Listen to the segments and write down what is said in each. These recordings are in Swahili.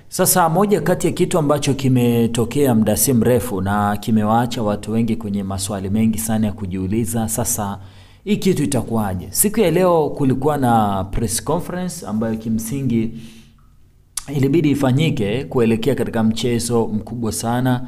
Sasa moja kati ya kitu ambacho kimetokea muda si mrefu na kimewaacha watu wengi kwenye maswali mengi sana ya kujiuliza, sasa hii kitu itakuwaje? Siku ya leo kulikuwa na press conference ambayo kimsingi ilibidi ifanyike kuelekea katika mchezo mkubwa sana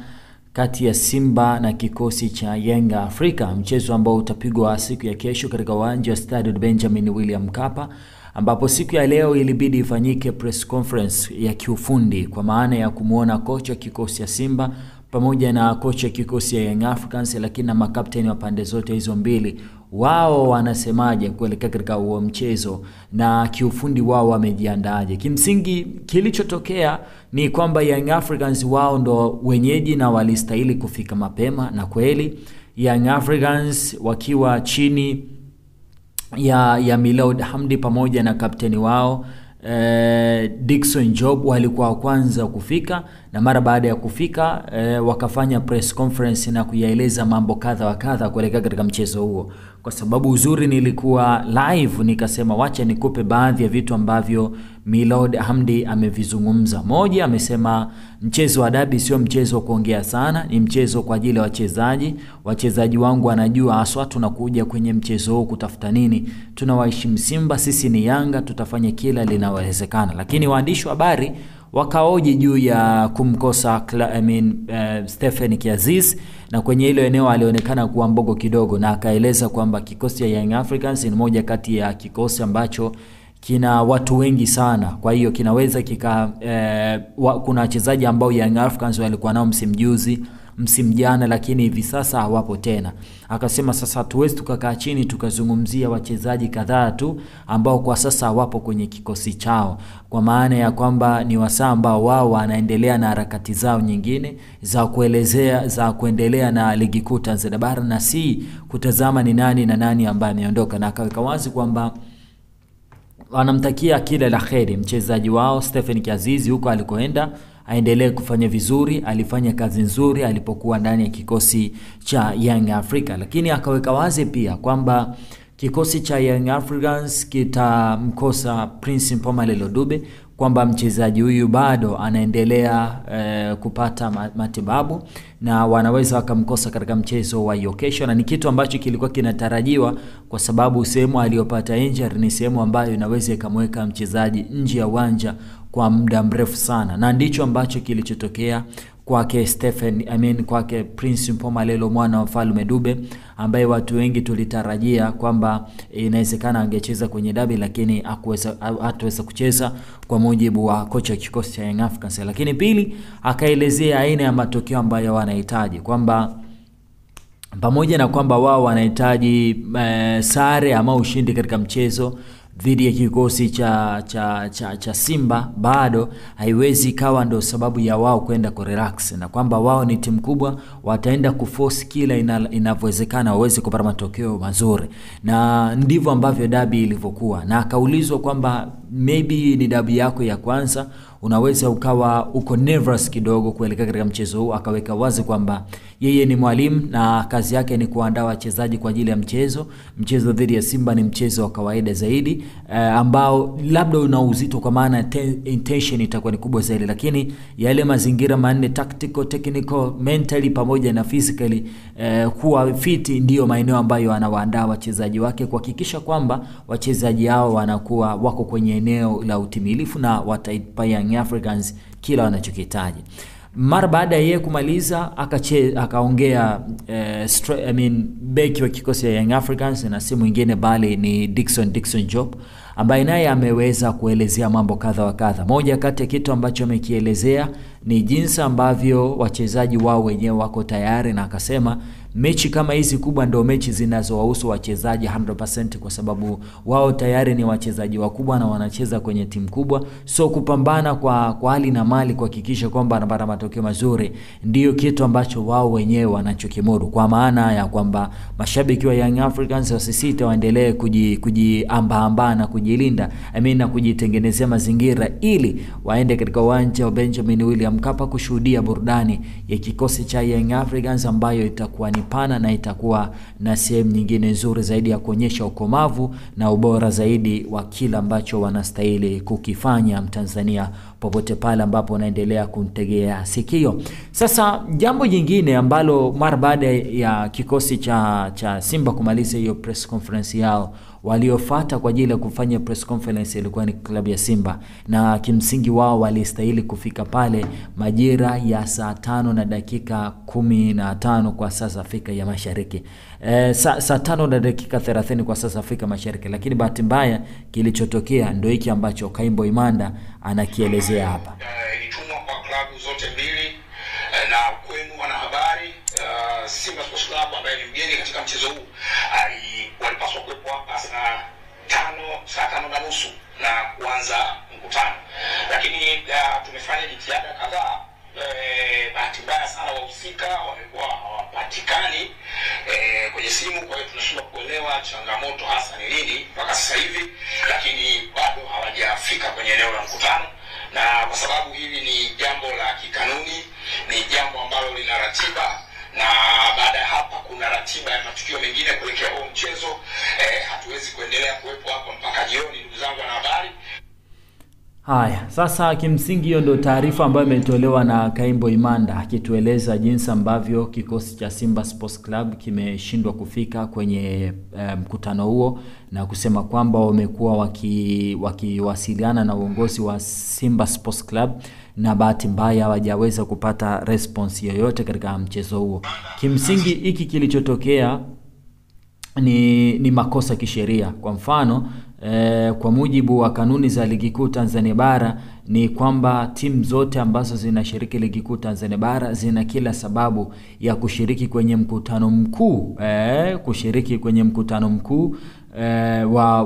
kati ya Simba na kikosi cha Young Africa, mchezo ambao utapigwa siku ya kesho katika uwanja wa Stade Benjamin William Mkapa, ambapo siku ya leo ilibidi ifanyike press conference ya kiufundi kwa maana ya kumuona kocha kikosi cha Simba pamoja na kocha kikosi ya Young Africans, lakini na makapteni wa pande zote hizo mbili, wao wanasemaje kuelekea katika huo mchezo na kiufundi wao wamejiandaje. Kimsingi kilichotokea ni kwamba Young Africans wao ndo wenyeji na walistahili kufika mapema, na kweli Young Africans wakiwa chini ya Miloud Hamdi pamoja na kapteni wao Dickson Job walikuwa kwanza kufika, na mara baada ya kufika wakafanya press conference na kuyaeleza mambo kadha wa kadha kuelekea katika mchezo huo. Kwa sababu uzuri nilikuwa live, nikasema wacha nikupe baadhi ya vitu ambavyo Miloud Hamdi amevizungumza. Moja, amesema mchezo wa dabi sio mchezo wa kuongea sana, ni mchezo kwa ajili ya wachezaji. Wachezaji wangu wanajua haswa tunakuja kwenye mchezo huu kutafuta nini. Tunawaheshimu Simba, sisi ni Yanga, tutafanya kila linalowezekana. Lakini waandishi wa habari wakaoji juu ya kumkosa Stephen Kiaziz, na kwenye hilo eneo alionekana kuwa mbogo kidogo, na akaeleza kwamba kikosi cha Young Africans ni moja kati ya kikosi ambacho kina watu wengi sana, kwa hiyo kinaweza kuna wachezaji ambao Young Africans walikuwa nao msimjuzi, msimjana, lakini hivi sasa hawapo tena. Akasema sasa tuwezi tukakaa chini tukazungumzia wachezaji kadhaa tu ambao kwa sasa hawapo kwenye kikosi chao, kwa maana ya kwamba ni wasaa ambao wao wanaendelea na harakati zao nyingine za kuendelea na ligi kuu Tanzania bara na si kutazama ni nani na nani ambaye ameondoka. Na akaweka wazi kwamba wanamtakia kila la kheri mchezaji wao Stephen Kiazizi huko alikoenda, aendelee kufanya vizuri. Alifanya kazi nzuri alipokuwa ndani ya kikosi cha Young Africa, lakini akaweka wazi pia kwamba kikosi cha Young Africans kitamkosa Prince Mpumelelo Dube, kwamba mchezaji huyu bado anaendelea kupata matibabu na wanaweza wakamkosa katika mchezo wa hiyo kesho, na ni kitu ambacho kilikuwa kinatarajiwa kwa sababu sehemu aliyopata injury ni sehemu ambayo inaweza ikamweka mchezaji nje ya uwanja kwa muda mrefu sana, na ndicho ambacho kilichotokea kwake kwake Prince Mpumelelo mwana wa Mfalme Dube, ambaye watu wengi tulitarajia kwamba inawezekana angecheza kwenye dabi, lakini hatuweza kucheza kwa mujibu wa kocha kikosi cha Young Africans. Lakini pili, akaelezea aina ya matokeo ambayo wanahitaji, kwamba pamoja na kwamba wao wanahitaji sare ama ushindi katika mchezo dhidi ya kikosi cha Simba, bado haiwezi kawa ndo sababu ya wao kwenda kurelax, na kwamba wao ni timu kubwa, wataenda kuforce kila inavyowezekana waweze kupata matokeo mazuri, na ndivyo ambavyo dabi ilivyokuwa. Na akaulizwa kwamba maybe ni dabi yako ya kwanza, unaweza ukawa uko nervous kidogo kuelekea katika mchezo huu. Akaweka wazi kwamba yeye ni mwalimu na kazi yake ni kuandaa wachezaji kwa ajili ya mchezo dhidi ya Simba ni mchezo wa kawaida zaidi, ambao labda una uzito kwa maana intention itakuwa ni kubwa zaidi, lakini yale mazingira manne tactical, technical, mentally pamoja na physically, kuwa fit ndio maeneo ambayo anawaandaa wachezaji wake kuhakikisha kwamba wachezaji hao wanakuwa wako kwenye eneo la utimilifu na wataipa Young Africans kila wanachokitaji. Mara baada ya yeye kumaliza akaongea beki wa kikosi ya Young Africans, na si mwingine bali ni Dickson Job, ambaye naye ameweza kuelezea mambo kadha wa kadha. Moja kati ya kitu ambacho amekielezea ni jinsi ambavyo wachezaji wao wenyewe wako tayari, na akasema mechi kama hizi kubwa ndio mechi zinazowahusu wachezaji 100%, kwa sababu wao tayari ni wachezaji wakubwa na wanacheza kwenye timu kubwa, so kupambana kwa hali na mali kuhakikisha kwamba wanapata matokeo mazuri ndio kitu ambacho wao wenyewe wanachokimudu, kwa maana ya kwamba mashabiki wa Young Africans wasisite waendelee kujiamba na kujilinda, na kujitengenezea mazingira ili waende katika uwanja wa Benjamin William Mkapa kushuhudia burudani ya kikosi cha Young Africans ambayo itakuwa ni pana na itakuwa na sehemu nyingine nzuri zaidi ya kuonyesha ukomavu na ubora zaidi wa kila ambacho wanastahili kukifanya Mtanzania popote pale ambapo unaendelea kuntegea sikio. Sasa jambo jingine ambalo mara baada ya kikosi cha Simba kumaliza hiyo press conference yao, waliofuata kwa ajili ya kufanya press conference ilikuwa ni klabu ya Simba, na kimsingi wao walistahili kufika pale majira ya saa 5:15 kwa saa za Afrika ya Mashariki. Saa 5:30 kwa saa za Afrika Mashariki, lakini bahati mbaya kilichotokea ndio hiki ambacho Kaimbo Imanda anakielezea hapa. Ilitumwa kwa klabu zote mbili na kwenu wanahabari. Simba Sports Club ambaye ni mgeni katika mchezo huu walipaswa kuwepo hapa saa 5:30 na kuanza mkutano, lakini tumefanya jitihada kadhaa. Bahati mbaya sana wahusika wamekuwa hawapatikani kwenye simu, kwa hiyo tunashindwa kuelewa changamoto hasa ni nini mpaka sasa hivi, lakini bado hawajafika kwenye eneo la mkutano. Na kwa sababu hili ni jambo la kikanuni, ni jambo ambalo lina ratiba, na baada ya hapa kuna ratiba ya matukio mengine kuelekea huo mchezo, hatuwezi kuendelea kuwepo hapa mpaka jioni, ndugu zangu wanahabari. Haya, sasa kimsingi hiyo ndio taarifa ambayo imetolewa na Kaimbo Imanda akitueleza jinsi ambavyo kikosi cha Simba Sports Club kimeshindwa kufika kwenye mkutano huo, na kusema kwamba wamekuwa wakiwasiliana na uongozi wa Simba Sports Club na bahati mbaya hawajaweza kupata response yoyote katika mchezo huo. Kimsingi hiki kilichotokea ni makosa kisheria. Kwa mfano, kwa mujibu wa kanuni za Ligi Kuu Tanzania Bara ni kwamba timu zote ambazo zinashiriki Ligi Kuu Tanzania Bara zina kila sababu ya kushiriki kwenye mkutano mkuu, wa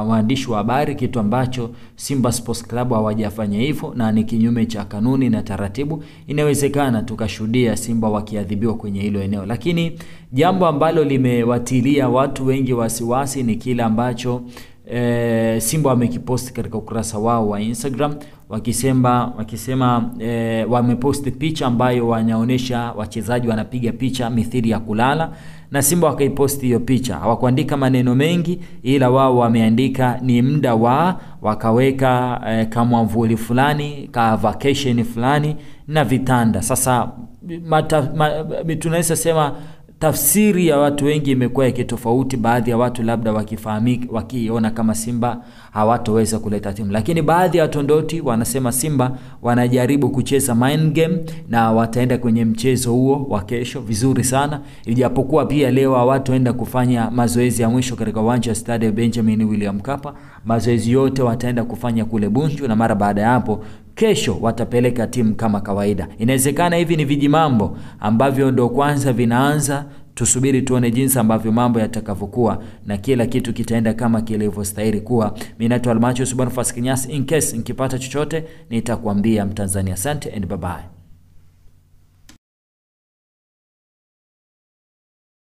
waandishi wa habari, kitu ambacho Simba Sports Club hawajafanya hivyo na ni kinyume cha kanuni na taratibu. Inawezekana tukashuhudia Simba wakiadhibiwa kwenye hilo eneo, lakini jambo ambalo limewatilia watu wengi wasiwasi ni kile ambacho Simba wamekiposti katika ukurasa wao wa Instagram, wakisema wameposti picha ambayo wanaonesha wachezaji wanapiga picha mithili ya kulala, na Simba wakaiposti hiyo picha. Hawakuandika maneno mengi, ila wao wameandika ni muda wakaweka kama mvuli fulani, ka vacation fulani na vitanda. Sasa tunaweza sema tafsiri ya watu wengi imekuwa ikitofauti. Baadhi ya watu labda wakiona kama Simba hawatoweza kuleta timu, lakini baadhi ya watondoti wanasema Simba wanajaribu kucheza mind game na wataenda kwenye mchezo huo wa kesho vizuri sana, ijapokuwa pia leo wataenda kufanya mazoezi ya mwisho katika uwanja wa Stade Benjamin William Mkapa. Mazoezi yote wataenda kufanya kule Bunju, na mara baada ya hapo kesho watapeleka timu kama kawaida. Inawezekana hivi ni vijimambo ambavyo ndo kwanza vinaanza. Tusubiri tuone jinsi ambavyo mambo yatakavyokuwa na kila kitu kitaenda kama kilivyostahili kuwa. Mimi naitwa Almacho Subhanafas Kinyasi. In case nikipata chochote nitakwambia Mtanzania. Asante and bye bye.